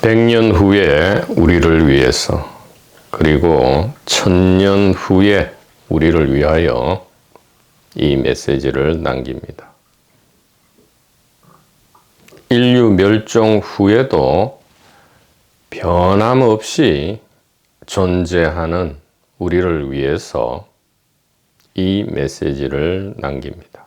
100년 후에 우리를 위해서, 그리고 1000년 후에 우리를 위하여 이 메시지를 남깁니다. 인류 멸종 후에도 변함없이 존재하는 우리를 위해서 이 메시지를 남깁니다.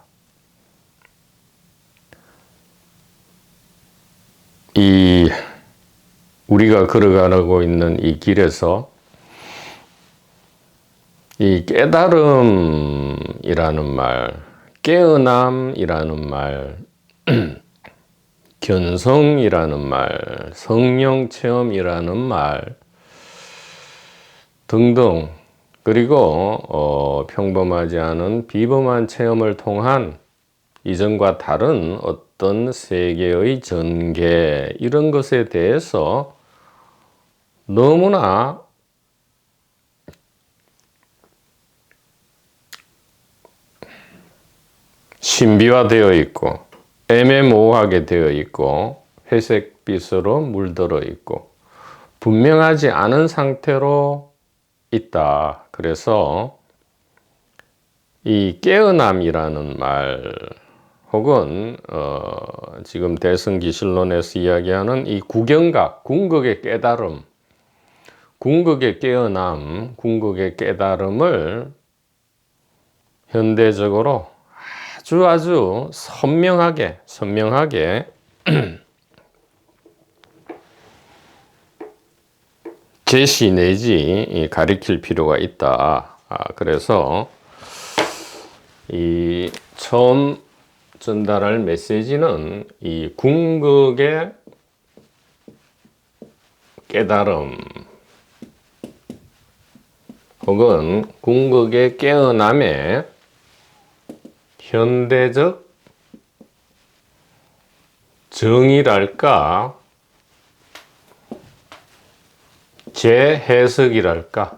우리가 걸어가고 있는 이 길에서 이 깨달음이라는 말, 깨어남이라는 말, 견성이라는 말, 성령 체험이라는 말 등등, 그리고 평범하지 않은 비범한 체험을 통한 이전과 다른 어떤 세계의 전개, 이런 것에 대해서 너무나 신비화되어 있고 애매모호하게 되어 있고 회색빛으로 물들어 있고 분명하지 않은 상태로 있다. 그래서 이 깨어남이라는 말, 혹은 지금 대승기실론에서 이야기하는 이 구경각, 궁극의 깨달음, 궁극의 깨어남, 궁극의 깨달음을 현대적으로 아주 선명하게 제시 내지 가리킬 필요가 있다. 그래서 이 처음 전달할 메시지는 이 궁극의 깨달음 혹은 궁극의 깨어남의 현대적 정의랄까, 재해석이랄까,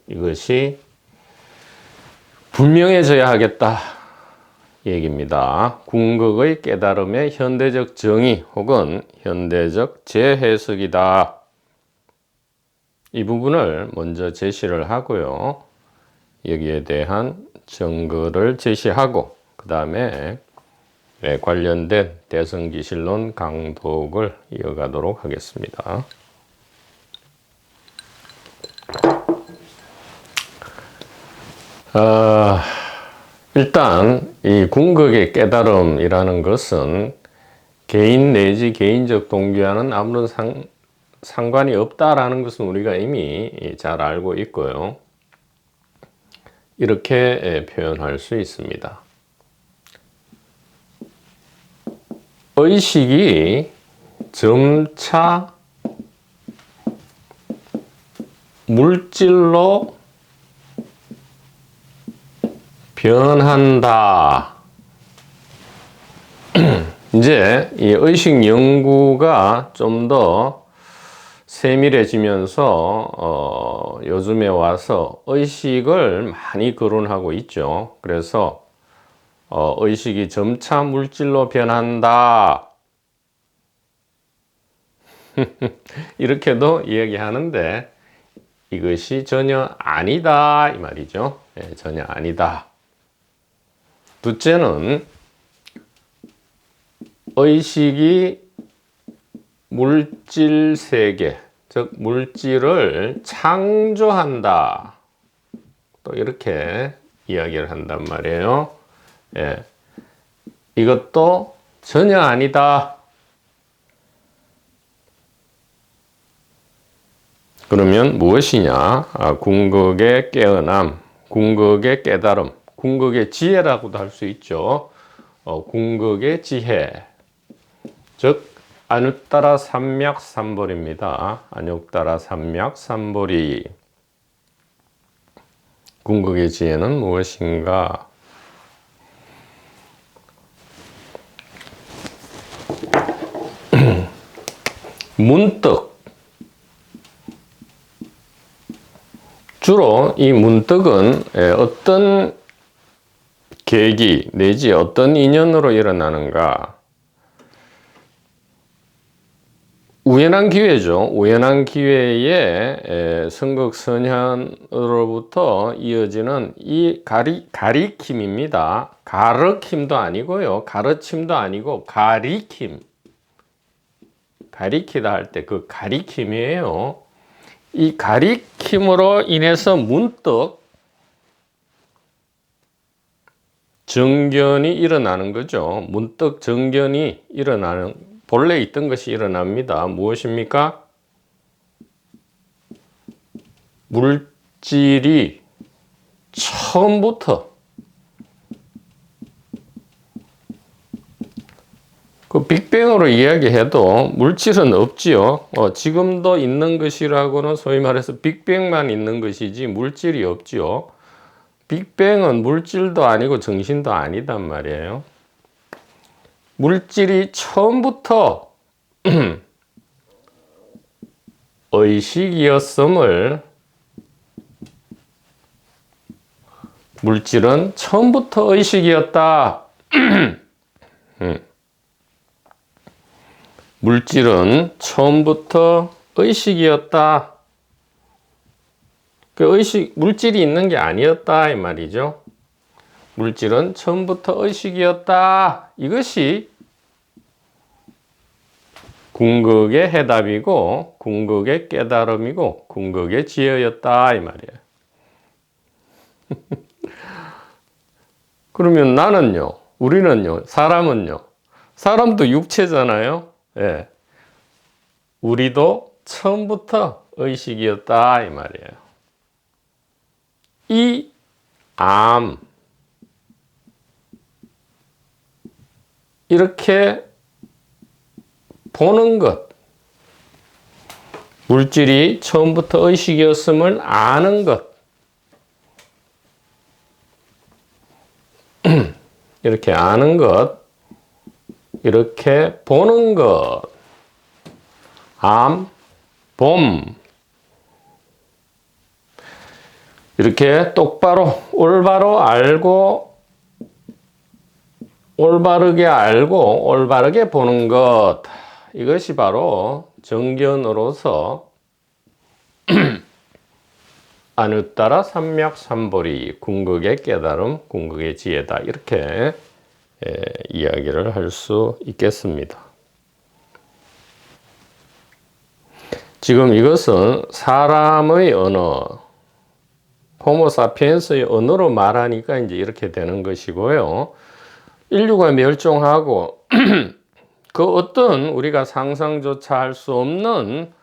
이것이 분명해져야 하겠다 얘기입니다. 궁극의 깨달음의 현대적 정의 혹은 현대적 재해석이다. 이 부분을 먼저 제시를 하고요. 여기에 대한 증거를 제시하고 그 다음에 관련된 대승기실론 강독을 이어가도록 하겠습니다. 일단 이 궁극의 깨달음이라는 것은 개인 내지 개인적 동기와는 아무런 상관이 없다라는 것은 우리가 이미 잘 알고 있고요. 이렇게 표현할 수 있습니다. 의식이 점차 물질로 변한다. 이제 이 의식 연구가 좀 더 세밀해지면서 요즘에 와서 의식을 많이 거론하고 있죠. 그래서 의식이 점차 물질로 변한다. 이렇게도 이야기하는데 이것이 전혀 아니다 이 말이죠. 전혀 아니다. 둘째는 의식이 물질 세계, 즉 물질을 창조한다. 또 이렇게 이야기를 한단 말이에요. 이것도 전혀 아니다. 그러면 무엇이냐? 궁극의 깨어남, 궁극의 깨달음, 궁극의 지혜라고도 할 수 있죠. 궁극의 지혜, 즉 안육따라 삼맥삼보리입니다. 안육따라 삼맥삼보리. 궁극의 지혜는 무엇인가? 문득, 주로 이 문득은 어떤 계기 내지 어떤 인연으로 일어나는가? 우연한 기회죠. 우연한 기회에 선극선현으로부터 이어지는 이 가리킴입니다. 가르킴도 아니고요. 가르침도 아니고 가리킴. 가리키다 할 때 그 가리킴이에요. 이 가리킴으로 인해서 문득 정견이 일어나는 거죠. 문득 정견이 일어나는, 본래 있던 것이 일어납니다. 무엇입니까? 물질이 처음부터 그 빅뱅으로 이야기해도 물질은 없지요. 지금도 있는 것이라고는 소위 말해서 빅뱅만 있는 것이지 물질이 없지요. 빅뱅은 물질도 아니고 정신도 아니단 말이에요. 물질이 처음부터 의식이었음을, 물질은 처음부터 의식이었다. 물질은 처음부터 의식이었다. 그 물질이 있는 게 아니었다 이 말이죠. 물질은 처음부터 의식이었다. 이것이 궁극의 해답이고 궁극의 깨달음이고 궁극의 지혜였다 이 말이에요. 그러면 나는요, 우리는요, 사람은요, 사람도 육체잖아요. 예. 우리도 처음부터 의식이었다 이 말이에요. 이 암, 이렇게 보는 것, 물질이 처음부터 의식이었음을 아는 것, 이렇게 아는 것, 이렇게 보는 것, 암, 봄, 이렇게 똑바로 올바로 알고 올바르게 알고 올바르게 보는 것, 이것이 바로 정견으로서 아누따라 삼맥삼보리, 궁극의 깨달음, 궁극의 지혜다, 이렇게 이야기를 할 수 있겠습니다. 지금 이것은 사람의 언어, 호모사피엔스의 언어로 말하니까 이제 이렇게 되는 것이고요. 인류가 멸종하고 그 어떤 우리가 상상조차 할 수 없는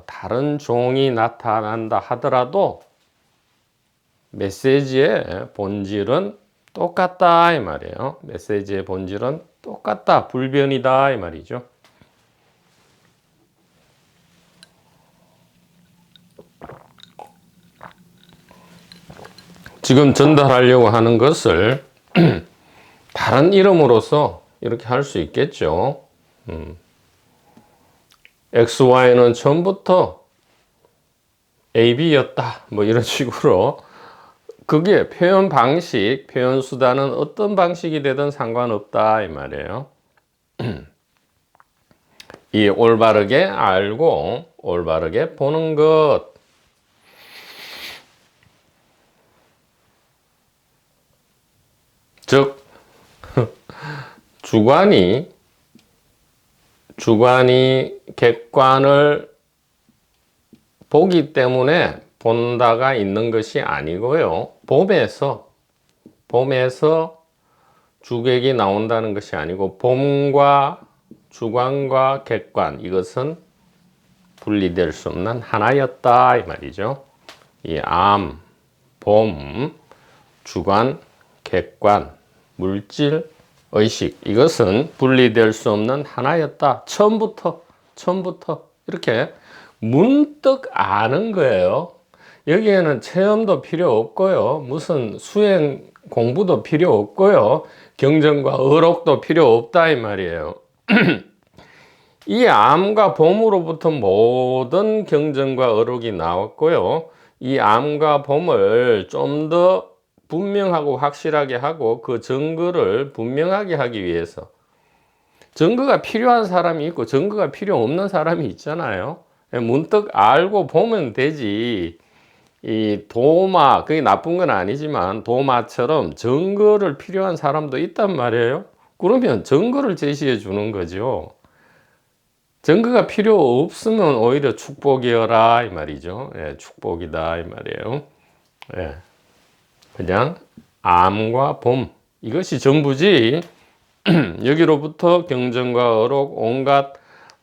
다른 종이 나타난다 하더라도 메시지의 본질은 똑같다 이 말이에요. 메시지의 본질은 똑같다, 불변이다 이 말이죠. 지금 전달하려고 하는 것을 다른 이름으로서 이렇게 할 수 있겠죠. XY는 처음부터 AB였다, 뭐 이런 식으로. 그게 표현 방식, 표현 수단은 어떤 방식이 되든 상관없다 이 말이에요. 이 올바르게 알고 올바르게 보는 것, 즉 주관이 객관을 보기 때문에 본다가 있는 것이 아니고요. 봄에서 주객이 나온다는 것이 아니고 봄과 주관과 객관, 이것은 분리될 수 없는 하나였다 이 말이죠. 이 암, 봄, 주관, 객관, 물질, 의식, 이것은 분리될 수 없는 하나였다. 처음부터 이렇게 문득 아는 거예요. 여기에는 체험도 필요 없고요. 무슨 수행 공부도 필요 없고요. 경전과 어록도 필요 없다 이 말이에요. 이 암과 봄으로부터 모든 경전과 어록이 나왔고요. 이 암과 봄을 좀 더 분명하고 확실하게 하고 그 증거를 분명하게 하기 위해서 증거가 필요한 사람이 있고 증거가 필요 없는 사람이 있잖아요. 문득 알고 보면 되지. 이 도마, 그게 나쁜 건 아니지만 도마처럼 증거를 필요한 사람도 있단 말이에요. 그러면 증거를 제시해 주는 거죠. 증거가 필요 없으면 오히려 축복이어라 이 말이죠. 예, 축복이다 이 말이에요. 예, 그냥 암과 봄 이것이 전부지. 여기로부터 경전과 어록 온갖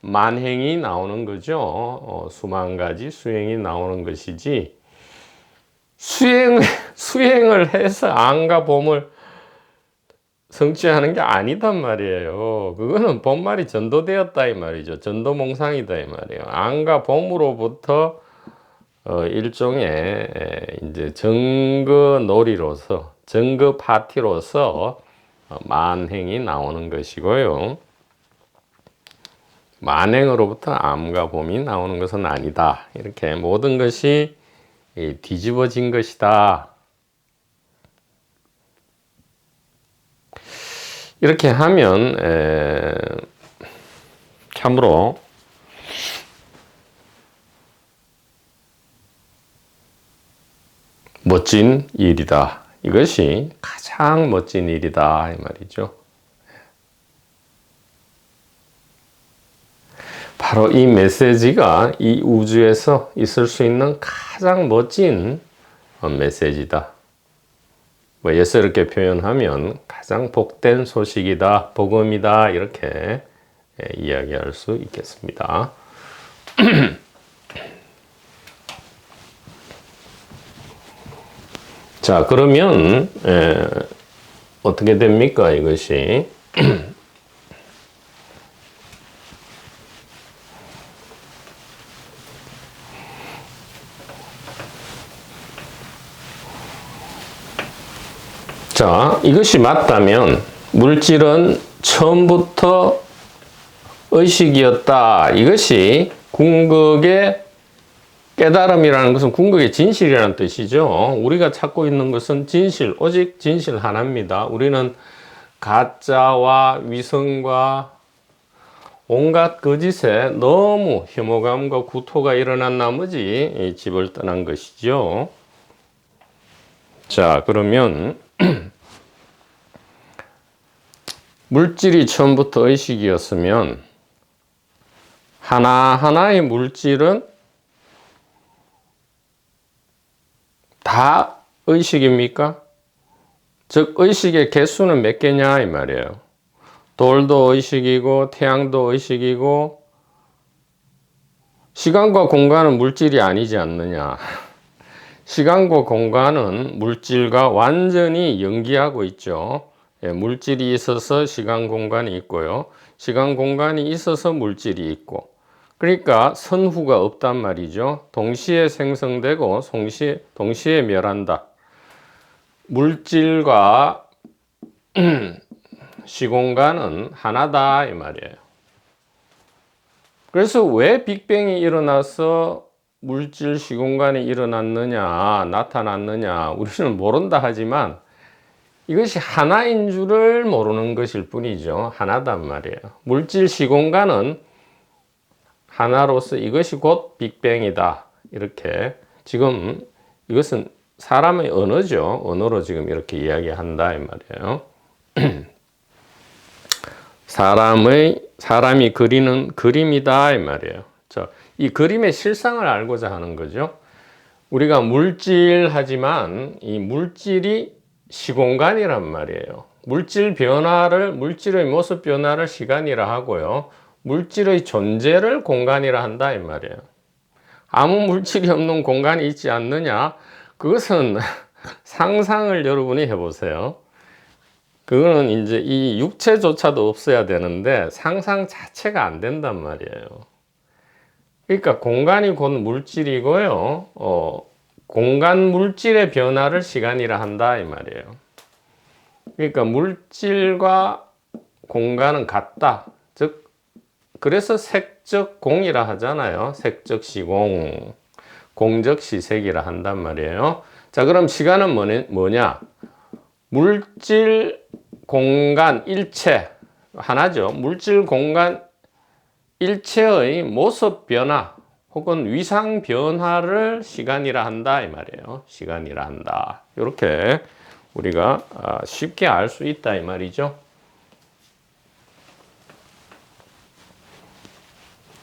만행이 나오는 거죠. 수만 가지 수행이 나오는 것이지. 수행을 해서 암과 봄을 성취하는 게 아니단 말이에요. 그거는 본말이 전도되었다 이 말이죠. 전도몽상이다 이 말이에요. 암과 봄으로부터 일종의 이제 증거 놀이로서, 증거 파티로서 만행이 나오는 것이고요. 만행으로부터 암과 봄이 나오는 것은 아니다. 이렇게 모든 것이 뒤집어진 것이다. 이렇게 하면 참으로 멋진 일이다. 이것이 가장 멋진 일이다 이 말이죠. 바로 이 메시지가 이 우주에서 있을 수 있는 가장 멋진 메시지다. 뭐 예스럽게 표현하면 가장 복된 소식이다, 복음이다 이렇게 이야기할 수 있겠습니다. 자, 그러면 어떻게 됩니까 이것이? 자, 이것이 맞다면 물질은 처음부터 의식이었다. 이것이 궁극의 깨달음이라는 것은 궁극의 진실이라는 뜻이죠. 우리가 찾고 있는 것은 진실, 오직 진실 하나입니다. 우리는 가짜와 위선과 온갖 거짓에 너무 혐오감과 구토가 일어난 나머지 집을 떠난 것이죠. 자, 그러면 물질이 처음부터 의식이었으면 하나하나의 물질은 다 의식입니까? 즉 의식의 개수는 몇 개냐 이 말이에요. 돌도 의식이고 태양도 의식이고 시간과 공간은 물질이 아니지 않느냐. 시간과 공간은 물질과 완전히 연기하고 있죠. 예, 물질이 있어서 시간 공간이 있고요. 시간 공간이 있어서 물질이 있고. 그러니까 선후가 없단 말이죠. 동시에 생성되고 동시에 멸한다. 물질과 시공간은 하나다 이 말이에요. 그래서 왜 빅뱅이 일어나서 물질 시공간이 일어났느냐, 나타났느냐, 우리는 모른다 하지만 이것이 하나인 줄을 모르는 것일 뿐이죠. 하나단 말이에요. 물질 시공간은 하나로서 이것이 곧 빅뱅이다. 이렇게 지금 이것은 사람의 언어죠. 언어로 지금 이렇게 이야기한다 이 말이에요. 사람이 그리는 그림이다 이 말이에요. 이 그림의 실상을 알고자 하는 거죠. 우리가 물질하지만 이 물질이 시공간이란 말이에요. 물질의 모습 변화를 시간이라 하고요. 물질의 존재를 공간이라 한다 이 말이에요. 아무 물질이 없는 공간이 있지 않느냐? 그것은 상상을 여러분이 해보세요. 그거는 이제 이 육체조차도 없어야 되는데 상상 자체가 안 된단 말이에요. 그러니까 공간이 곧 물질이고요. 공간 물질의 변화를 시간이라 한다 이 말이에요. 그러니까 물질과 공간은 같다. 즉 그래서 색적 공이라 하잖아요. 색적 시공, 공적 시색이라 한단 말이에요. 자, 그럼 시간은 뭐냐? 물질, 공간, 일체, 하나죠. 물질 공간 일체의 모습 변화 혹은 위상 변화를 시간이라 한다 이 말이에요. 시간이라 한다. 이렇게 우리가 쉽게 알 수 있다 이 말이죠.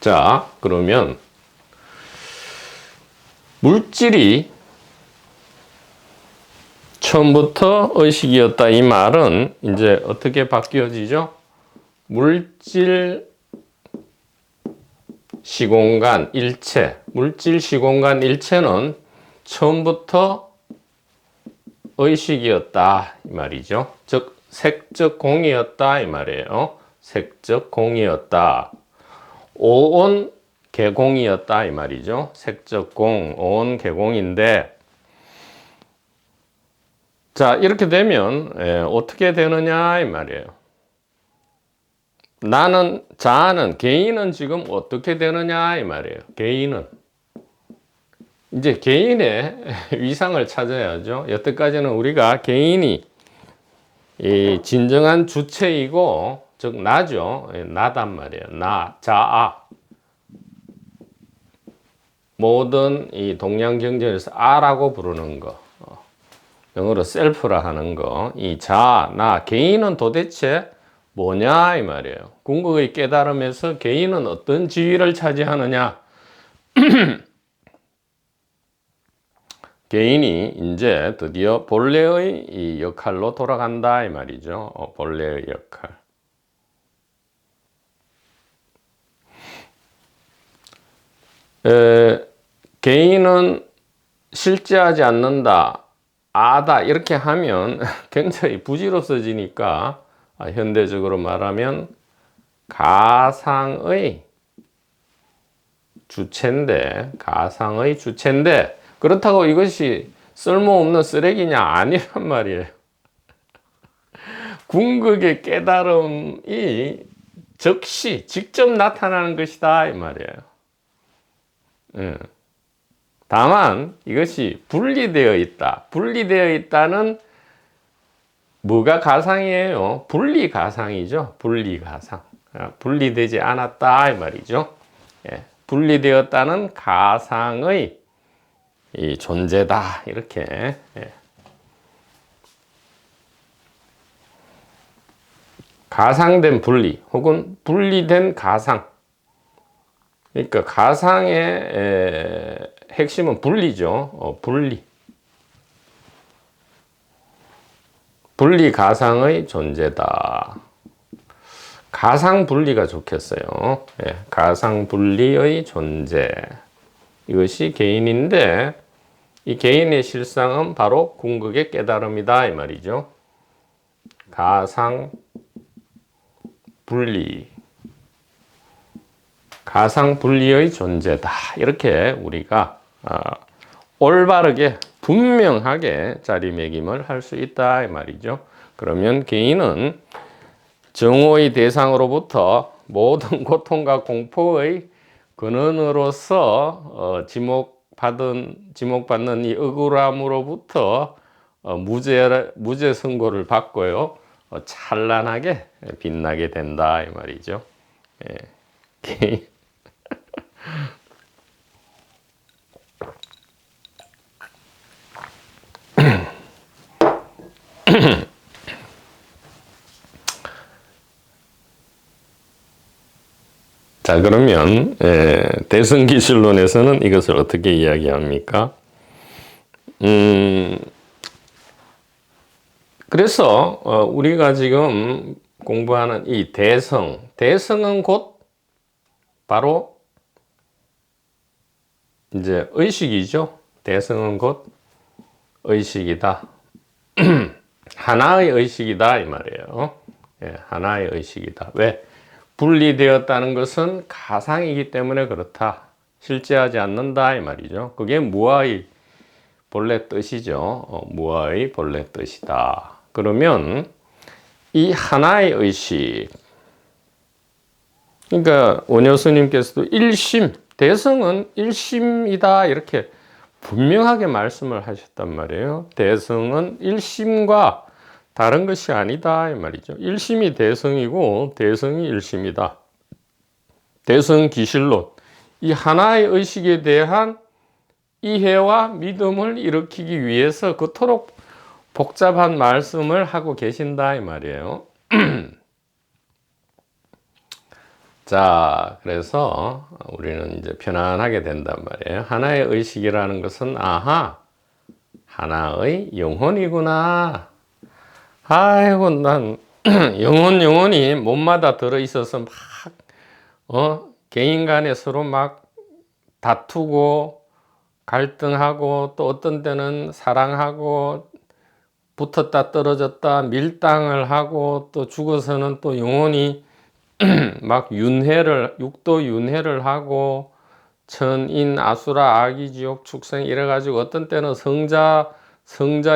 자, 그러면 물질이 처음부터 의식이었다 이 말은 이제 어떻게 바뀌어지죠? 물질 시공간 일체, 물질 시공간 일체는 처음부터 의식이었다 이 말이죠. 즉 색적 공이었다 이 말이에요. 색적 공이었다. 오온 개공이었다 이 말이죠. 색적 공, 오온 개공인데, 자 이렇게 되면 어떻게 되느냐 이 말이에요. 나는, 자아는, 개인은 지금 어떻게 되느냐 이 말이에요. 개인은 이제 개인의 위상을 찾아야죠. 여태까지는 우리가 개인이 이 진정한 주체이고, 즉 나죠. 나단 말이에요. 나, 자아. 모든 이 동양 경전에서 아라고 부르는 거, 영어로 셀프라 하는 거, 이 자아, 나, 개인은 도대체 뭐냐 이 말이에요. 궁극의 깨달음에서 개인은 어떤 지위를 차지하느냐. 개인이 이제 드디어 본래의 이 역할로 돌아간다 이 말이죠. 본래의 역할. 개인은 실제하지 않는다, 아다 이렇게 하면 굉장히 부질없어지니까 현대적으로 말하면 가상의 주체인데, 가상의 주체인데 그렇다고 이것이 쓸모없는 쓰레기냐? 아니란 말이에요. 궁극의 깨달음이 즉시 직접 나타나는 것이다 이 말이에요. 다만 이것이 분리되어 있다. 분리되어 있다는 뭐가 가상이에요? 분리가상이죠. 분리가상. 분리되지 않았다 이 말이죠. 분리되었다는 가상의 이 존재다 이렇게. 가상된 분리 혹은 분리된 가상. 그러니까 가상의 핵심은 분리죠. 분리. 분리 가상의 존재다. 가상 분리가 좋겠어요. 가상 분리의 존재. 이것이 개인인데, 이 개인의 실상은 바로 궁극의 깨달음이다 이 말이죠. 가상 분리. 가상 분리의 존재다. 이렇게 우리가 올바르게 분명하게 자리매김을 할 수 있다 이 말이죠. 그러면 개인은 정오의 대상으로부터 모든 고통과 공포의 근원으로서 지목받는 이 억울함으로부터 무죄 선고를 받고요, 찬란하게 빛나게 된다 이 말이죠. 개인. 자, 그러면 대승기술론에서는 이것을 어떻게 이야기합니까? 그래서 우리가 지금 공부하는 이 대성은 곧 바로 이제 의식이죠. 대성은 곧 의식이다. 하나의 의식이다 이 말이에요. 하나의 의식이다. 왜? 분리되었다는 것은 가상이기 때문에 그렇다. 실제하지 않는다 이 말이죠. 그게 무아의 본래 뜻이죠. 무아의 본래 뜻이다. 그러면 이 하나의 의식, 그러니까 원효 스님께서도 일심, 대성은 일심이다 이렇게 분명하게 말씀을 하셨단 말이에요. 대성은 일심과 다른 것이 아니다 이 말이죠. 일심이 대성이고 대성이 일심이다. 대성 기실론, 이 하나의 의식에 대한 이해와 믿음을 일으키기 위해서 그토록 복잡한 말씀을 하고 계신다 이 말이에요. 자, 그래서 우리는 이제 편안하게 된단 말이에요. 하나의 의식이라는 것은 아하, 하나의 영혼이구나. 아이고, 난 영혼이 몸마다 들어있어서 막 개인 간에 서로 막 다투고 갈등하고 또 어떤 때는 사랑하고 붙었다 떨어졌다 밀당을 하고 또 죽어서는 또 영혼이 막 육도 윤회를 하고 천인 아수라 아기지옥 축생 이래가지고 어떤 때는 성자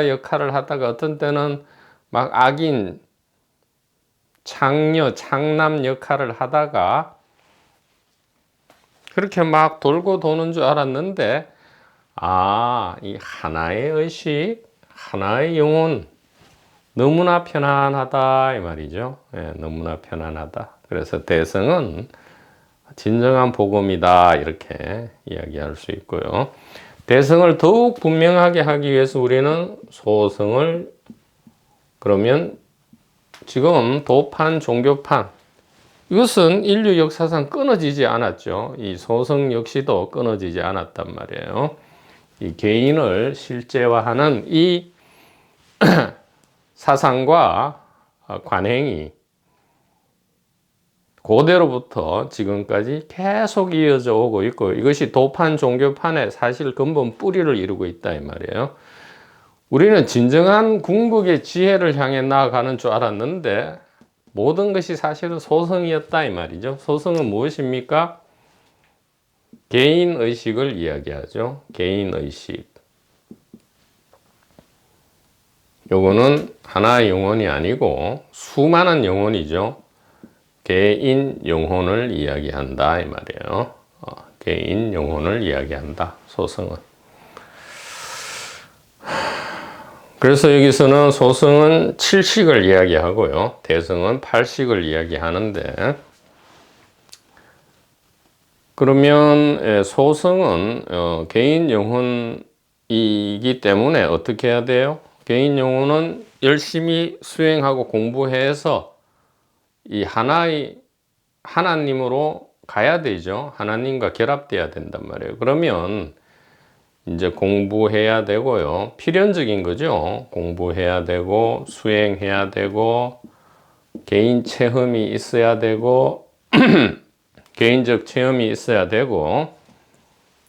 역할을 하다가 어떤 때는 막 악인 창녀 창남 역할을 하다가 그렇게 막 돌고 도는 줄 알았는데, 이 하나의 의식, 하나의 영혼, 너무나 편안하다 이 말이죠. 예, 너무나 편안하다. 그래서 대성은 진정한 복음이다 이렇게 이야기할 수 있고요. 대성을 더욱 분명하게 하기 위해서 우리는 소성을, 그러면 지금 도판, 종교판, 이것은 인류 역사상 끊어지지 않았죠. 이 소성 역시도 끊어지지 않았단 말이에요. 이 개인을 실제화하는 이 사상과 관행이 고대로부터 지금까지 계속 이어져 오고 있고, 이것이 도판, 종교판의 사실 근본 뿌리를 이루고 있다 이 말이에요. 우리는 진정한 궁극의 지혜를 향해 나아가는 줄 알았는데 모든 것이 사실은 소성이었다 이 말이죠. 소성은 무엇입니까? 개인의식을 이야기하죠. 개인의식. 요거는 하나의 영혼이 아니고 수많은 영혼이죠. 개인 영혼을 이야기한다 이 말이에요. 개인 영혼을 이야기한다, 소성은. 그래서 여기서는 소성은 7식을 이야기하고요. 대성은 8식을 이야기하는데, 그러면 소성은 개인 영혼이기 때문에 어떻게 해야 돼요? 개인 영혼은 열심히 수행하고 공부해서 이 하나님으로 가야 되죠. 하나님과 결합돼야 된단 말이에요. 그러면 이제 공부해야 되고요. 필연적인 거죠. 공부해야 되고 수행해야 되고 개인 체험이 있어야 되고 개인적 체험이 있어야 되고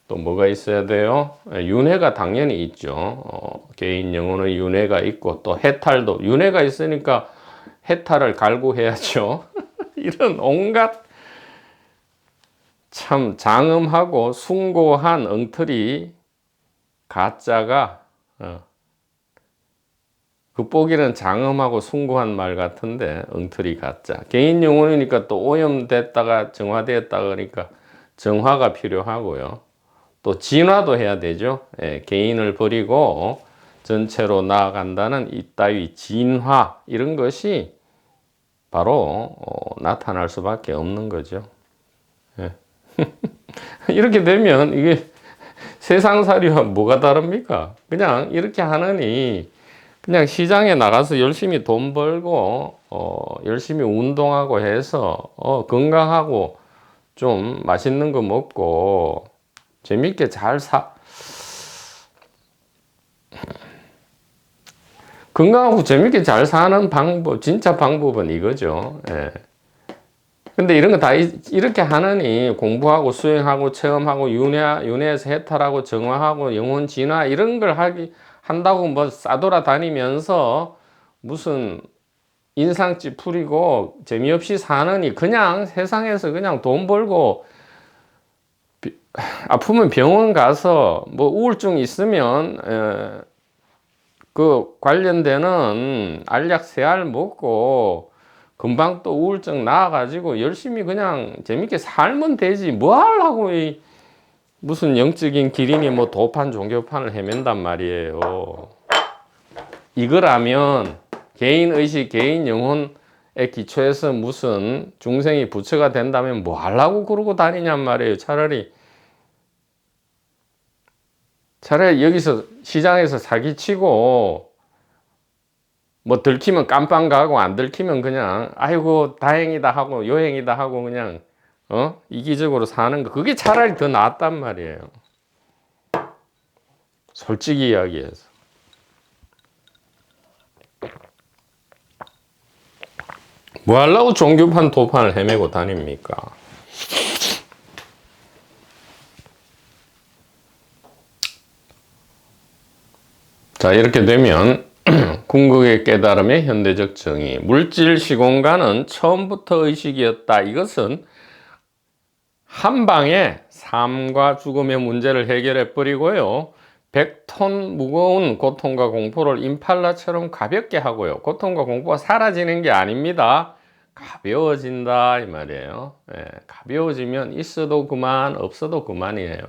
또 뭐가 있어야 돼요? 윤회가 당연히 있죠. 개인 영혼의 윤회가 있고 또 해탈도, 윤회가 있으니까 해탈을 갈구해야죠. 이런 온갖 참 장엄하고 숭고한 엉터리 가짜가 극복이는 장엄하고 숭고한 말 같은데 엉터리 가짜. 개인 영혼이니까 또 오염됐다가 정화되었다 그러니까 정화가 필요하고요. 또 진화도 해야 되죠. 개인을 버리고 전체로 나아간다는 이따위 진화, 이런 것이 바로 나타날 수밖에 없는 거죠. 이렇게 되면 이게 세상살이와 뭐가 다릅니까? 그냥 이렇게 하느니 그냥 시장에 나가서 열심히 돈 벌고 열심히 운동하고 해서 건강하고 좀 맛있는 거 먹고 재밌게 잘 건강하고 재밌게 잘 사는 방법, 진짜 방법은 이거죠. 근데 이런 거 다 이렇게 하느니 공부하고 수행하고 체험하고 윤회에서 해탈하고 정화하고 영혼 진화 이런 걸 한다고 뭐 싸돌아 다니면서 무슨 인상집 풀이고 재미없이 사느니 그냥 세상에서 그냥 돈 벌고 아프면 병원 가서 뭐 우울증 있으면 그 관련되는 알약 3알 먹고 금방 또 우울증 나아가지고 열심히 그냥 재밌게 살면 되지 뭐 하려고 무슨 영적인 기린이 뭐 도판 종교판을 헤맨단 말이에요. 이거라면 개인의식, 개인 영혼에 기초해서 무슨 중생이 부처가 된다면 뭐 하려고 그러고 다니냔 말이에요. 차라리 여기서 시장에서 사기치고 뭐 들키면 깜빵 가고 안 들키면 그냥 아이고 다행이다 하고 요행이다 하고 그냥 이기적으로 사는 거, 그게 차라리 더 낫단 말이에요. 솔직히 이야기해서. 뭐 하려고 종교판 도판을 헤매고 다닙니까? 자, 이렇게 되면 궁극의 깨달음의 현대적 정의. 물질 시공간은 처음부터 의식이었다. 이것은 한 방에 삶과 죽음의 문제를 해결해 버리고요. 100톤 무거운 고통과 공포를 임팔라처럼 가볍게 하고요. 고통과 공포가 사라지는 게 아닙니다. 가벼워진다 이 말이에요. 가벼워지면 있어도 그만, 없어도 그만이에요.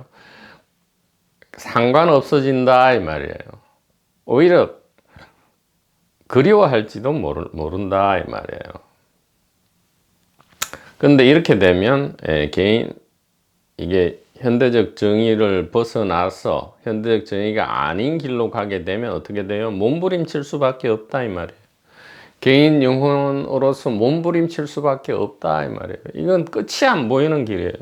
상관없어진다 이 말이에요. 오히려 그리워할지도 모른다 이 말이에요. 근데 이렇게 되면 이게 현대적 정의를 벗어나서 현대적 정의가 아닌 길로 가게 되면 어떻게 돼요? 몸부림칠 수밖에 없다 이 말이에요. 개인 영혼으로서 몸부림칠 수밖에 없다 이 말이에요. 이건 끝이 안 보이는 길이에요.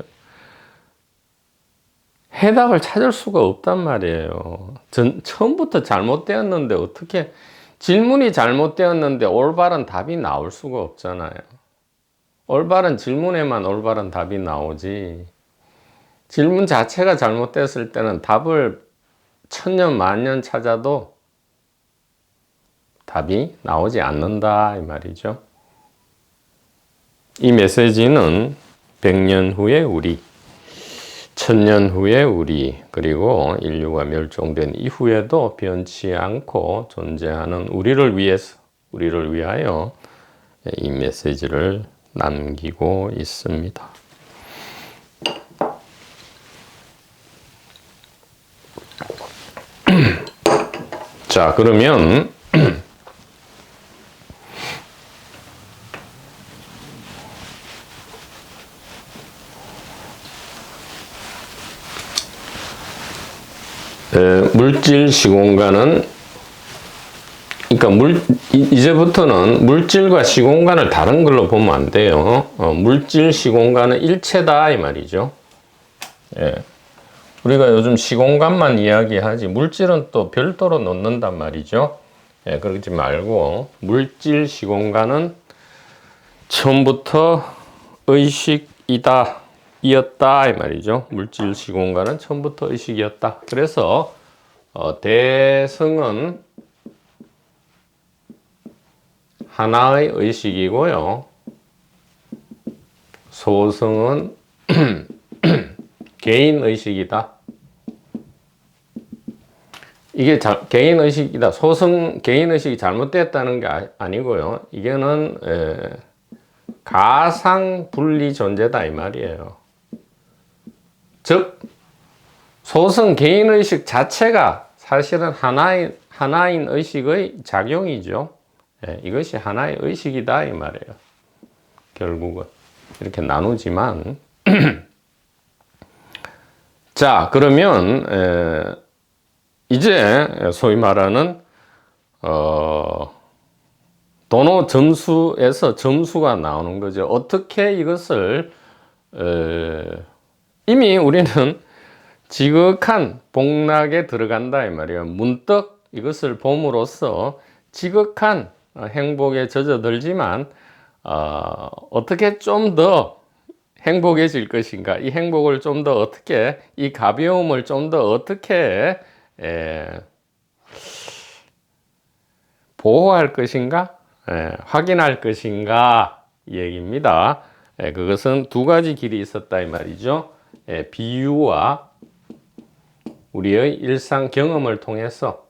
해답을 찾을 수가 없단 말이에요. 처음부터 잘못되었는데 어떻게, 질문이 잘못되었는데 올바른 답이 나올 수가 없잖아요. 올바른 질문에만 올바른 답이 나오지, 질문 자체가 잘못됐을 때는 답을 천년 만년 찾아도 답이 나오지 않는다 이 말이죠. 이 메시지는 100년 후에 우리, 1000년 후에 우리, 그리고 인류가 멸종된 이후에도 변치 않고 존재하는 우리를 위해서, 우리를 위하여 이 메시지를 남기고 있습니다. 자, 그러면 물질 시공간은, 그러니까 이제부터는 물질과 시공간을 다른 걸로 보면 안 돼요. 물질 시공간은 일체다 이 말이죠. 우리가 요즘 시공간만 이야기하지 물질은 또 별도로 놓는단 말이죠. 그러지 말고 물질 시공간은 처음부터 의식이다, 이었다 이 말이죠. 물질 시공간은 처음부터 의식이었다. 그래서 대성은 하나의 의식이고요, 소성은 개인 의식이다. 이게 개인 의식이다, 소성 개인 의식이 잘못됐다는 게 아니고요, 이게는 가상 분리 존재다 이 말이에요. 즉 소성 개인 의식 자체가 사실은 하나인 의식의 작용이죠. 이것이 하나의 의식이다 이 말이에요. 결국은 이렇게 나누지만 자, 그러면 이제 소위 말하는 도노 점수에서 점수가 나오는 거죠. 어떻게 이것을 이미 우리는 지극한 복락에 들어간다 이 말이에요. 문득 이것을 봄으로써 지극한 행복에 젖어들지만 어떻게 좀 더 행복해질 것인가, 이 행복을 좀 더 어떻게, 이 가벼움을 좀 더 어떻게 보호할 것인가, 확인할 것인가 이 얘기입니다. 그것은 두 가지 길이 있었다 이 말이죠. 비유와 우리의 일상 경험을 통해서,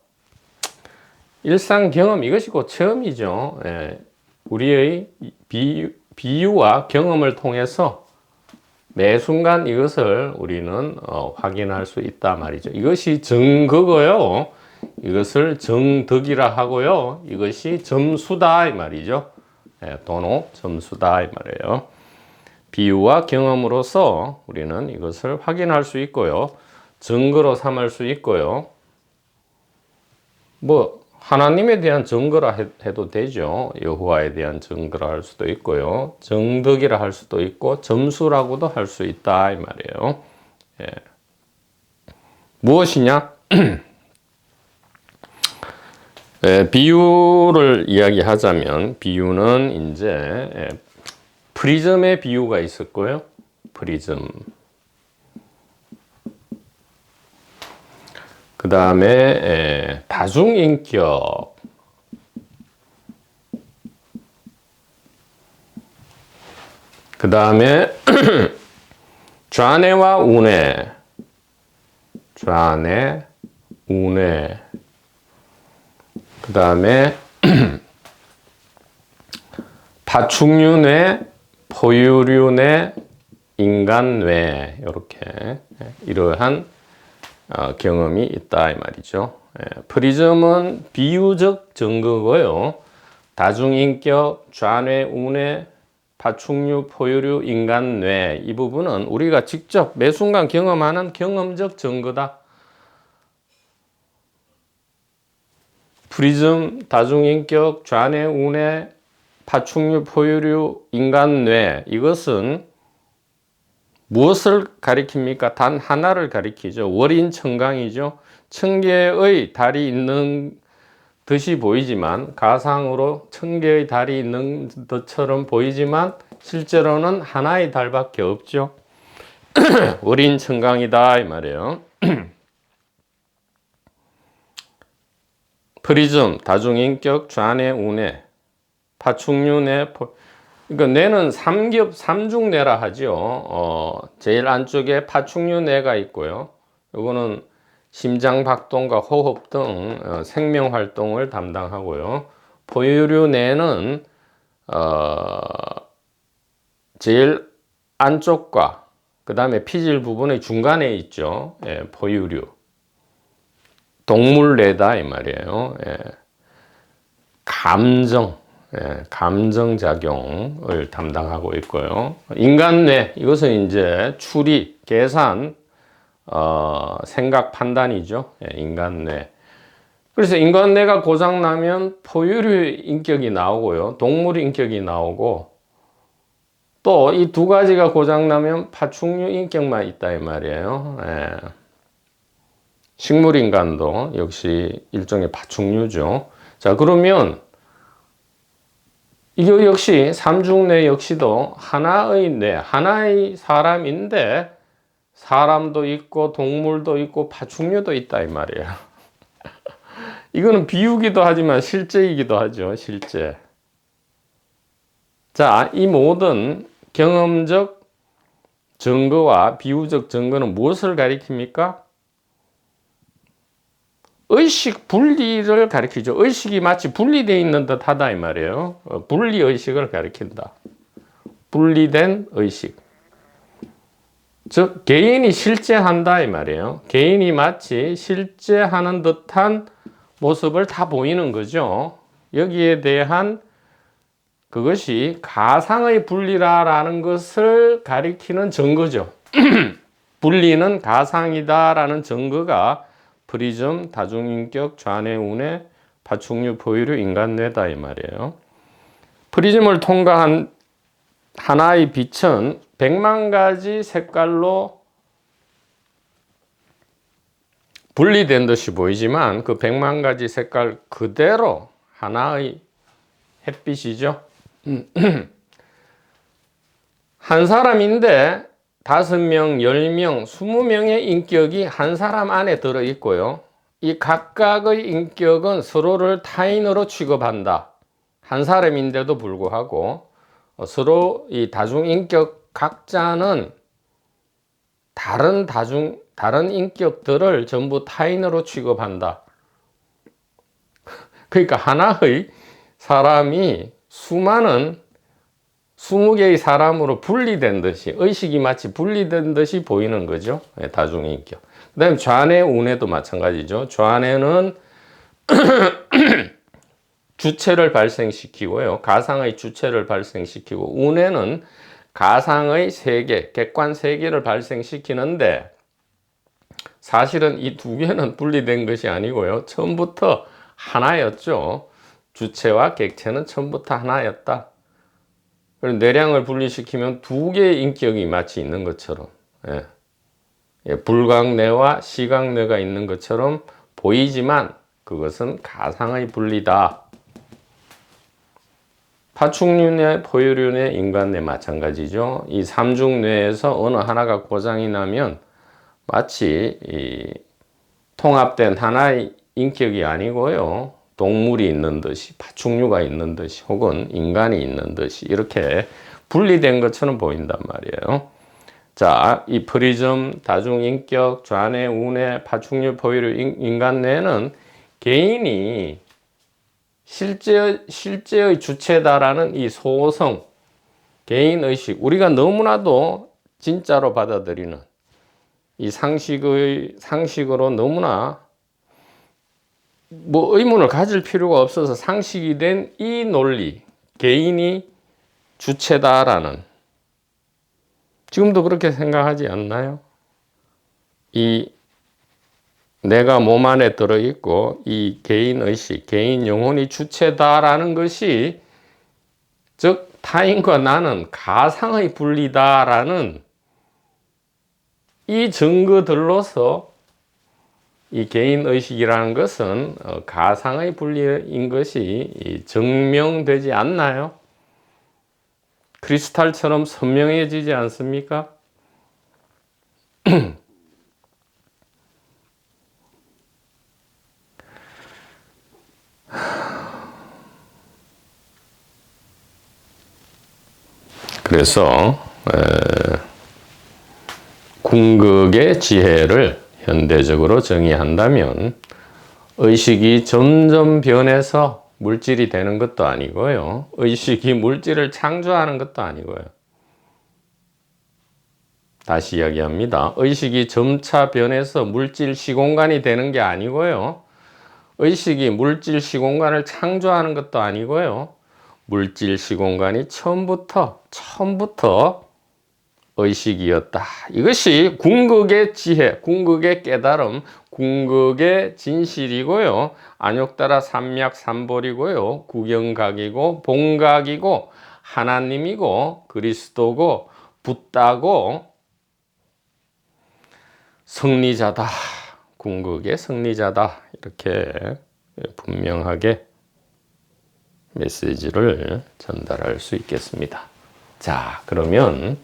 일상 경험 이것이 곧 체험이죠. 우리의 비유와 경험을 통해서 매 순간 이것을 우리는 확인할 수 있다 말이죠. 이것이 증거고요. 이것을 정덕이라 하고요. 이것이 점수다 이 말이죠. 도노 점수다 이 말이에요. 비유와 경험으로서 우리는 이것을 확인할 수 있고요. 증거로 삼을 수 있고요. 뭐 하나님에 대한 증거라 해도 되죠. 여호와에 대한 증거라 할 수도 있고요. 정덕이라 할 수도 있고 점수라고도 할 수 있다 이 말이에요. 무엇이냐? 비유를 이야기하자면 비유는 이제 프리즘의 비유가 있을 거예요. 프리즘. 그 다음에 다중인격. 그 다음에 좌뇌와 우뇌. 좌뇌, 우뇌. 그 다음에 파충류뇌, 포유류뇌, 인간뇌. 이렇게 이러한 경험이 있다 이 말이죠. 프리즘은 비유적 증거고요. 다중인격, 좌뇌, 우뇌, 파충류, 포유류, 인간뇌 이 부분은 우리가 직접 매 순간 경험하는 경험적 증거다. 프리즘, 다중인격, 좌뇌, 우뇌, 파충류, 포유류, 인간뇌 이것은 무엇을 가리킵니까? 단 하나를 가리키죠. 월인천강이죠. 천개의 달이 있는 듯이 보이지만 가상으로 천개의 달이 있는 것처럼 보이지만 실제로는 하나의 달밖에 없죠. 월인천강이다 이 말이에요. 프리즘, 다중인격, 좌뇌, 우뇌, 파충류뇌, 그러니까 뇌는 삼중뇌라 하죠. 제일 안쪽에 파충류뇌가 있고요. 이거는 심장 박동과 호흡 등 생명 활동을 담당하고요. 포유류뇌는 제일 안쪽과 그 다음에 피질 부분의 중간에 있죠. 포유류. 동물뇌다 이 말이에요. 감정작용을 담당하고 있고요. 인간뇌, 이것은 이제 추리, 계산, 생각, 판단이죠. 인간뇌. 그래서 인간뇌가 고장나면 포유류 인격이 나오고요. 동물 인격이 나오고, 또 이 두 가지가 고장나면 파충류 인격만 있다 이 말이에요. 식물인간도 역시 일종의 파충류죠. 자, 그러면 이거 역시 삼중뇌 역시도 하나의 뇌, 하나의 사람인데 사람도 있고 동물도 있고 파충류도 있다 이 말이에요. 이거는 비유기도 하지만 실제이기도 하죠. 실제. 자, 이 모든 경험적 증거와 비유적 증거는 무엇을 가리킵니까? 의식 분리를 가리키죠. 의식이 마치 분리되어 있는 듯 하다 이 말이에요. 분리의식을 가리킨다. 분리된 의식. 즉 개인이 실제한다 이 말이에요. 개인이 마치 실제하는 듯한 모습을 다 보이는 거죠. 여기에 대한 그것이 가상의 분리라는 것을 가리키는 증거죠. 분리는 가상이다라는 증거가 프리즘, 다중인격, 좌뇌, 우뇌, 파충류, 포유류, 인간뇌다 이 말이에요. 프리즘을 통과한 하나의 빛은 100만 가지 색깔로 분리된 듯이 보이지만 그 100만 가지 색깔 그대로 하나의 햇빛이죠. 한 사람인데 5명, 10명, 20명의 인격이 한 사람 안에 들어있고요. 이 각각의 인격은 서로를 타인으로 취급한다. 한 사람인데도 불구하고 서로 이 다중인격 각자는 다른 인격들을 전부 타인으로 취급한다. 그러니까 하나의 사람이 수많은 20개의 사람으로 분리된 듯이, 의식이 마치 분리된 듯이 보이는 거죠. 다중인격. 그 다음에 좌뇌, 우뇌도 마찬가지죠. 좌뇌는 주체를 발생시키고요. 가상의 주체를 발생시키고, 운에는 가상의 세계, 객관 세계를 발생시키는데, 사실은 이 두 개는 분리된 것이 아니고요. 처음부터 하나였죠. 주체와 객체는 처음부터 하나였다. 그리고 뇌량을 분리시키면 두 개의 인격이 마치 있는 것처럼, 불광뇌와 시각뇌가 있는 것처럼 보이지만 그것은 가상의 분리다. 파충류뇌, 포유류뇌, 인간뇌 마찬가지죠. 이 삼중뇌에서 어느 하나가 고장이 나면 마치 이 통합된 하나의 인격이 아니고요. 동물이 있는 듯이, 파충류가 있는 듯이, 혹은 인간이 있는 듯이 이렇게 분리된 것처럼 보인단 말이에요. 자, 이 프리즘, 다중인격, 좌뇌, 우뇌, 파충류, 포유류, 인간뇌는 개인이 실제의 주체다라는 이 소성, 개인의식, 우리가 너무나도 진짜로 받아들이는 이 상식으로 너무나 뭐 의문을 가질 필요가 없어서 상식이 된 이 논리, 개인이 주체다라는, 지금도 그렇게 생각하지 않나요? 이 내가 몸 안에 들어있고 이 개인의식, 개인 영혼이 주체다라는 것이, 즉 타인과 나는 가상의 분리다라는 이 증거들로서 이 개인의식이라는 것은 가상의 분리인 것이 증명되지 않나요? 크리스탈처럼 선명해지지 않습니까? 그래서 궁극의 지혜를 현대적으로 정의한다면 의식이 점점 변해서 물질이 되는 것도 아니고요. 의식이 물질을 창조하는 것도 아니고요. 다시 이야기합니다. 의식이 점차 변해서 물질 시공간이 되는 게 아니고요. 의식이 물질 시공간을 창조하는 것도 아니고요. 물질 시공간이 처음부터 의식이었다. 이것이 궁극의 지혜, 궁극의 깨달음, 궁극의 진실이고요. 안욕따라 삼맥삼볼이고요. 구경각이고 본각이고 하나님이고 그리스도고 붓다고 승리자다. 궁극의 승리자다. 이렇게 분명하게 메시지를 전달할 수 있겠습니다. 자, 그러면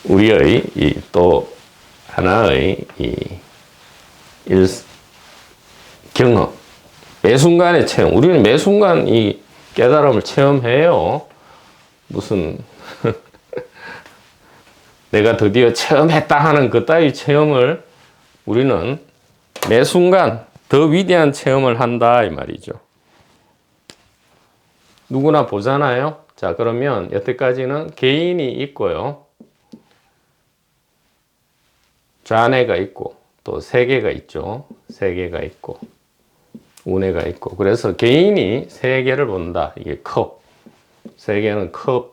우리의 또 하나의 경험, 매 순간의 체험, 우리는 매 순간 이 깨달음을 체험해요. 무슨 내가 드디어 체험했다 하는 그따위 체험을 우리는 매 순간 더 위대한 체험을 한다 이 말이죠. 누구나 보잖아요. 자, 그러면 여태까지는 개인이 있고요. 좌뇌가 있고 또 세계가 있죠. 세계가 있고 우뇌가 있고, 그래서 개인이 세계를 본다. 이게 컵. 세계는 컵,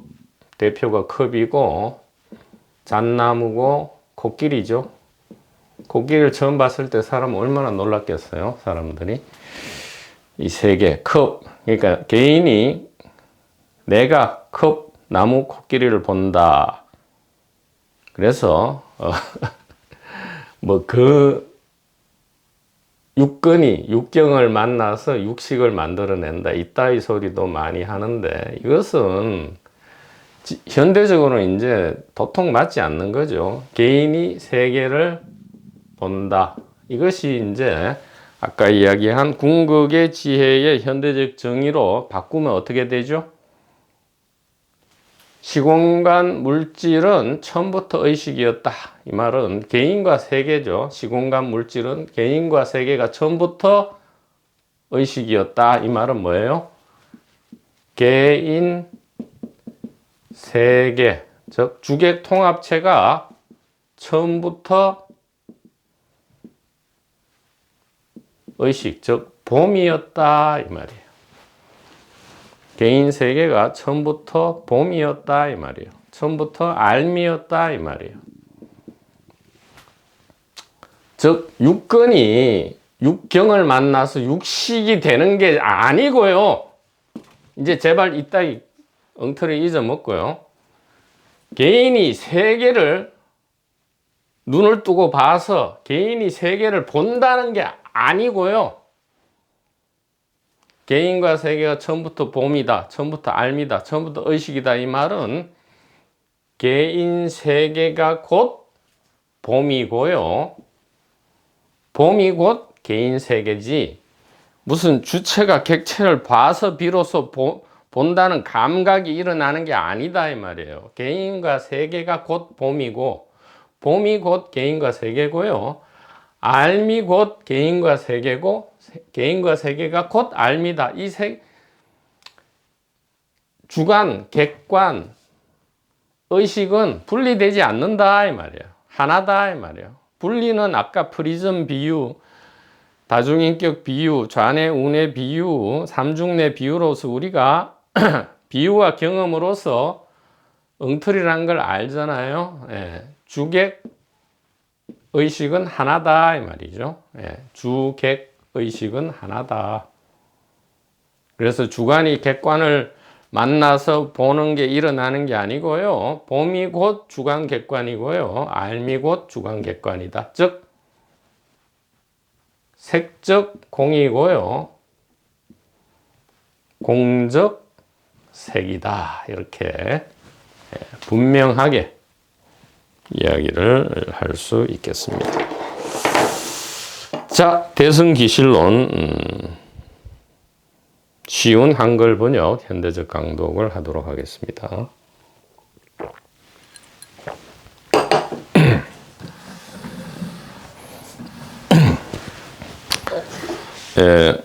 대표가 컵이고 잣나무고 코끼리죠. 코끼리를 처음 봤을 때 사람은 얼마나 놀랐겠어요. 사람들이. 이 세계, 컵. 그러니까 개인이 내가 컵, 나무, 코끼리를 본다. 그래서 뭐 그 육경을 만나서 육식을 만들어낸다. 이따위 소리도 많이 하는데 이것은 현대적으로는 이제 도통 맞지 않는 거죠. 개인이 세계를 본다. 이것이 이제 아까 이야기한 궁극의 지혜의 현대적 정의로 바꾸면 어떻게 되죠? 시공간 물질은 처음부터 의식이었다. 이 말은 개인과 세계죠. 시공간 물질은 개인과 세계가 처음부터 의식이었다. 이 말은 뭐예요? 개인, 세계, 즉 주객 통합체가 처음부터 의식, 즉 봄이었다 이 말이에요. 개인 세계가 처음부터 봄이었다 이 말이에요. 처음부터 알미였다 이 말이에요. 즉 육근이 육경을 만나서 육식이 되는 게 아니고요. 이제 제발 이따위 엉터리 잊어먹고요. 개인이 세계를 눈을 뜨고 봐서 개인이 세계를 본다는 게 아니고요. 개인과 세계가 처음부터 봄이다, 처음부터 알미다, 처음부터 의식이다 이 말은 개인 세계가 곧 봄이고요. 봄이 곧 개인 세계지 무슨 주체가 객체를 봐서 비로소 본다는 감각이 일어나는 게 아니다 이 말이에요. 개인과 세계가 곧 봄이고 봄이 곧 개인과 세계고요. 알미 곧 개인과 세계고 개인과 세계가 곧 알미다. 이 주관, 객관, 의식은 분리되지 않는다 이 말이에요. 하나다 이 말이에요. 분리는 아까 프리즘 비유, 다중인격 비유, 좌뇌, 우뇌 비유, 삼중뇌 비유로서 우리가 비유와 경험으로서 엉터리라는 걸 알잖아요. 예, 주객 의식은 하나다 이 말이죠. 예, 주객 의식은 하나다. 그래서 주관이 객관을 만나서 보는 게 일어나는 게 아니고요. 봄이 곧 주관 객관이고요. 알미 곧 주관 객관이다. 즉 색적 공이고요. 공적 색이다. 이렇게 분명하게 이야기를 할 수 있겠습니다. 자, 대승기실론 쉬운 한글 번역 현대적 강독을 하도록 하겠습니다.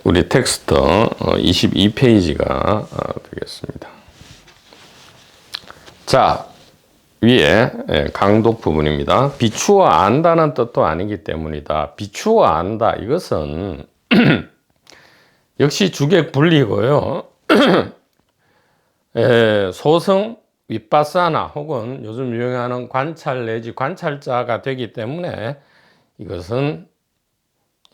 우리 텍스트 22페이지가 되겠습니다. 자, 위에 강독 부분입니다. 비추어 안다는 뜻도 아니기 때문이다. 비추어 안다 이것은 역시 주객 분리고요. 소승 윗바사나 혹은 요즘 유행하는 관찰 내지 관찰자가 되기 때문에 이것은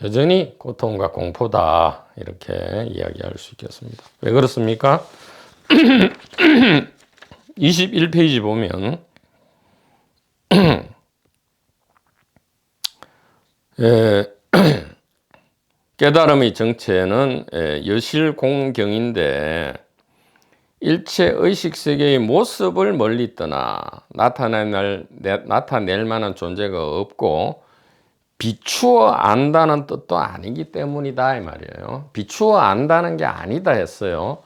여전히 고통과 공포다 이렇게 이야기할 수 있겠습니다. 왜 그렇습니까? 21페이지 보면 깨달음의 정체는 여실공경인데 일체 의식세계의 모습을 멀리 떠나 나타낼 만한 존재가 없고 비추어 안다는 뜻도 아니기 때문이다 이 말이에요. 비추어 안다는 게 아니다 했어요.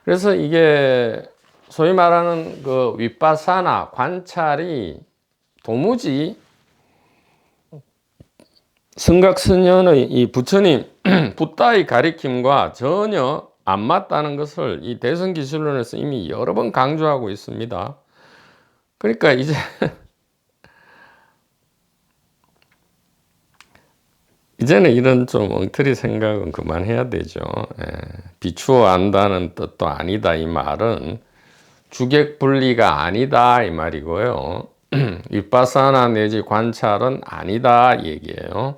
그래서 이게 소위 말하는 그 윗바사나 관찰이 도무지 성각선현의 이 부처님 붓다의 가리킴과 전혀 안 맞다는 것을 이 대승기술론에서 이미 여러 번 강조하고 있습니다. 그러니까 이제는 이런 좀 엉터리 생각은 그만해야 되죠. 비추어 안다는 뜻도 아니다 이 말은 주객 분리가 아니다 이 말이고요. 윗바사나 내지 관찰은 아니다 이 얘기예요.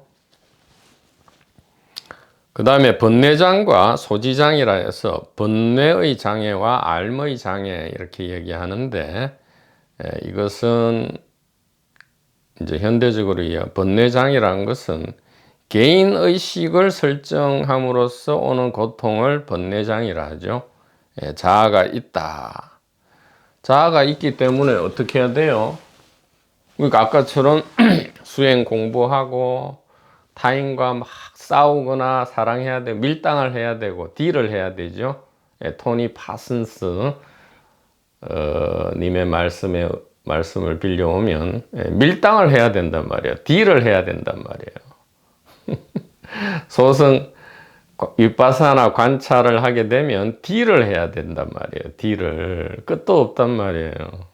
그 다음에 번뇌장과 소지장이라 해서 번뇌의 장애와 알의 장애 이렇게 얘기하는데 이것은 이제 현대적으로 번뇌장이라는 것은 개인의식을 설정함으로써 오는 고통을 번뇌장이라 하죠. 자아가 있다. 자아가 있기 때문에 어떻게 해야 돼요? 그러니까 아까처럼 수행 공부하고 타인과 막 싸우거나 사랑해야 되고 밀당을 해야 되고 딜을 해야 되죠. 토니 파슨스 님의 말씀을 빌려오면 밀당을 해야 된단 말이에요. 딜을 해야 된단 말이에요. 소승 윗바사나 관찰을 하게 되면 딜을 해야 된단 말이에요. 딜을 끝도 없단 말이에요.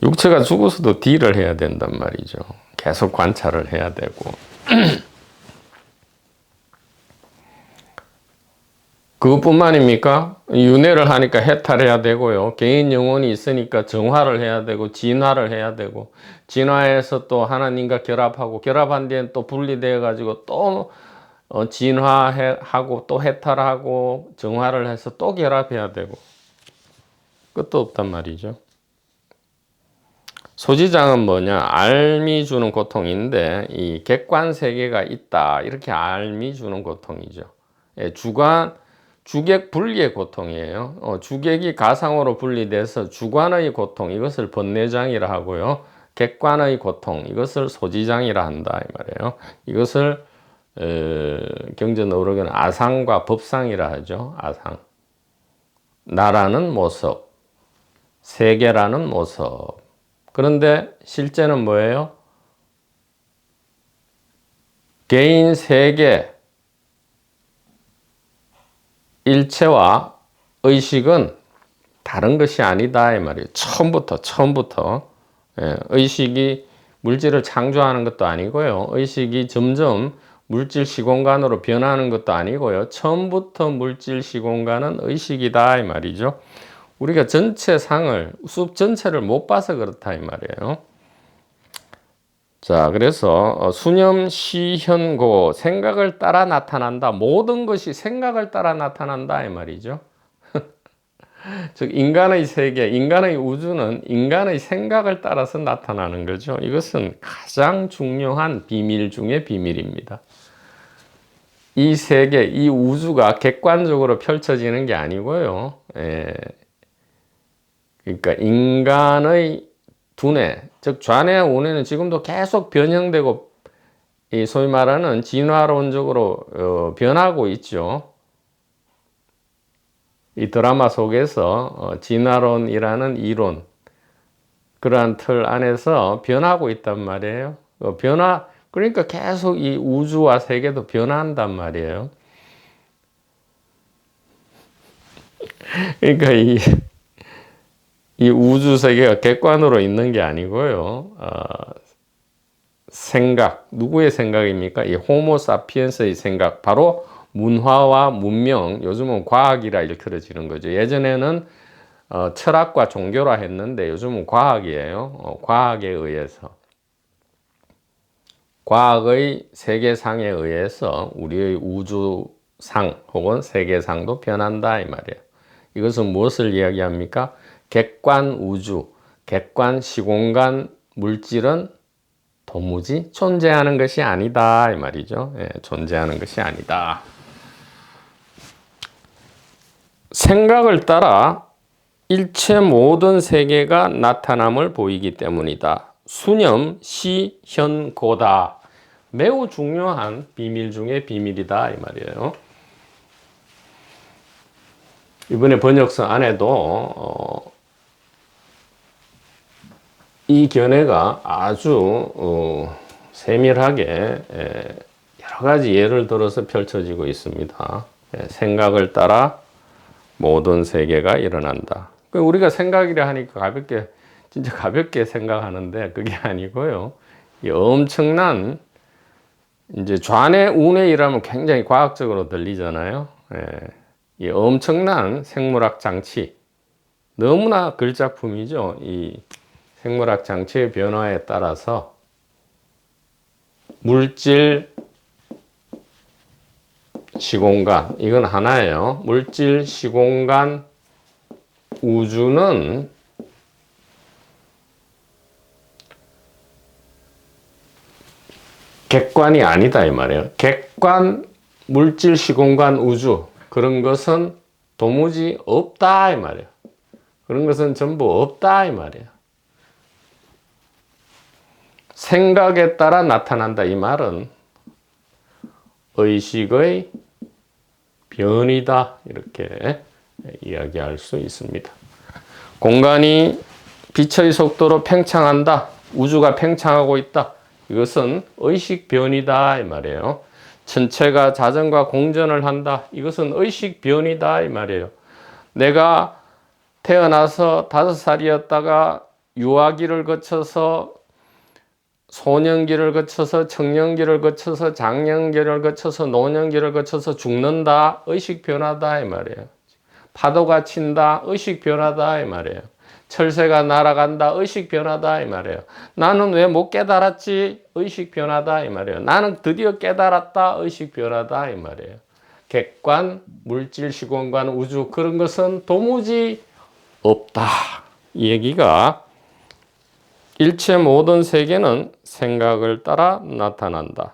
육체가 죽어서도 딜을 해야 된단 말이죠. 계속 관찰을 해야 되고 그것뿐만입니까? 윤회를 하니까 해탈해야 되고요. 개인 영혼이 있으니까 정화를 해야 되고 진화를 해야 되고 진화해서 또 하나님과 결합하고 결합한 뒤엔 또 분리되어 가지고 또 진화하고 또 해탈하고 정화를 해서 또 결합해야 되고 끝도 없단 말이죠. 소지장은 뭐냐? 알미 주는 고통인데 이 객관 세계가 있다 이렇게 알미 주는 고통이죠. 예, 주객 분리의 고통이에요. 주객이 가상으로 분리돼서 주관의 고통 이것을 번뇌장이라 하고요. 객관의 고통 이것을 소지장이라 한다 이 말이에요. 이것을 경전어록에는 아상과 법상이라 하죠. 아상 나라는 모습 세계라는 모습. 그런데 실제는 뭐예요? 개인 세계 일체와 의식은 다른 것이 아니다 이 말이에요. 처음부터 의식이 물질을 창조하는 것도 아니고요. 의식이 점점 물질 시공간으로 변하는 것도 아니고요. 처음부터 물질 시공간은 의식이다 이 말이죠. 우리가 전체 상을 숲 전체를 못 봐서 그렇다 이 말이에요. 자, 그래서 수념 시현고 생각을 따라 나타난다. 모든 것이 생각을 따라 나타난다 이 말이죠. 즉 인간의 세계, 인간의 우주는 인간의 생각을 따라서 나타나는 거죠. 이것은 가장 중요한 비밀 중의 비밀입니다. 이 세계, 이 우주가 객관적으로 펼쳐지는 게 아니고요. 그러니까 인간의 두뇌, 즉 좌뇌 우뇌는 지금도 계속 변형되고 이 소위 말하는 진화론적으로 변하고 있죠. 이 드라마 속에서 진화론이라는 이론, 그러한 틀 안에서 변하고 있단 말이에요. 그러니까 계속 이 우주와 세계도 변한단 말이에요. 그러니까 이 우주 세계가 객관으로 있는 게 아니고요. 생각, 누구의 생각입니까? 이 호모사피엔스의 생각, 바로 문화와 문명, 요즘은 과학이라 일컬어지는 거죠. 예전에는 철학과 종교라 했는데 요즘은 과학이에요. 과학에 의해서. 과학의 세계상에 의해서 우리의 우주상 혹은 세계상도 변한다 이 말이에요. 이것은 무엇을 이야기합니까? 객관 우주, 객관 시공간 물질은 도무지 존재하는 것이 아니다 이 말이죠. 존재하는 것이 아니다. 생각을 따라 일체 모든 세계가 나타남을 보이기 때문이다. 수념 시현고다. 매우 중요한 비밀 중의 비밀이다 이 말이에요. 이번에 번역서 안에도 이 견해가 아주 세밀하게 여러 가지 예를 들어서 펼쳐지고 있습니다. 생각을 따라 모든 세계가 일어난다. 우리가 생각이라 하니까 진짜 가볍게 생각하는데 그게 아니고요. 이 엄청난 이제 좌뇌 우뇌이라면 굉장히 과학적으로 들리잖아요. 이 엄청난 생물학 장치, 너무나 걸작품이죠. 이 생물학 장치의 변화에 따라서 물질 시공간, 이건 하나예요. 물질 시공간 우주는 객관이 아니다 이 말이에요. 객관 물질 시공간 우주, 그런 것은 도무지 없다 이 말이에요. 그런 것은 전부 없다 이 말이에요. 생각에 따라 나타난다 이 말은 의식의 변이다 이렇게 이야기할 수 있습니다. 공간이 빛의 속도로 팽창한다. 우주가 팽창하고 있다. 이것은 의식 변이다 이 말이에요. 천체가 자전과 공전을 한다. 이것은 의식 변이다 이 말이에요. 내가 태어나서 5살이었다가 유아기를 거쳐서 소년기를 거쳐서 청년기를 거쳐서 장년기를 거쳐서 노년기를 거쳐서 죽는다. 의식 변화다 이 말이에요. 파도가 친다. 의식 변화다 이 말이에요. 철새가 날아간다. 의식 변화다 이 말이에요. 나는 왜 못 깨달았지? 의식 변화다 이 말이에요. 나는 드디어 깨달았다. 의식 변화다 이 말이에요. 객관, 물질, 시공간, 우주 그런 것은 도무지 없다. 이 얘기가 일체 모든 세계는 생각을 따라 나타난다.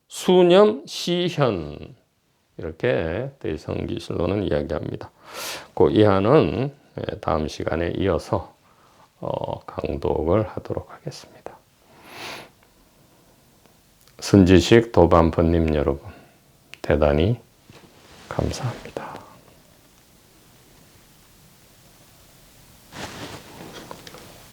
수념, 시현 이렇게 대성기실로는 이야기합니다. 그 이하는 다음 시간에 이어서 강독을 하도록 하겠습니다. 선지식 도반포님 여러분 대단히 감사합니다.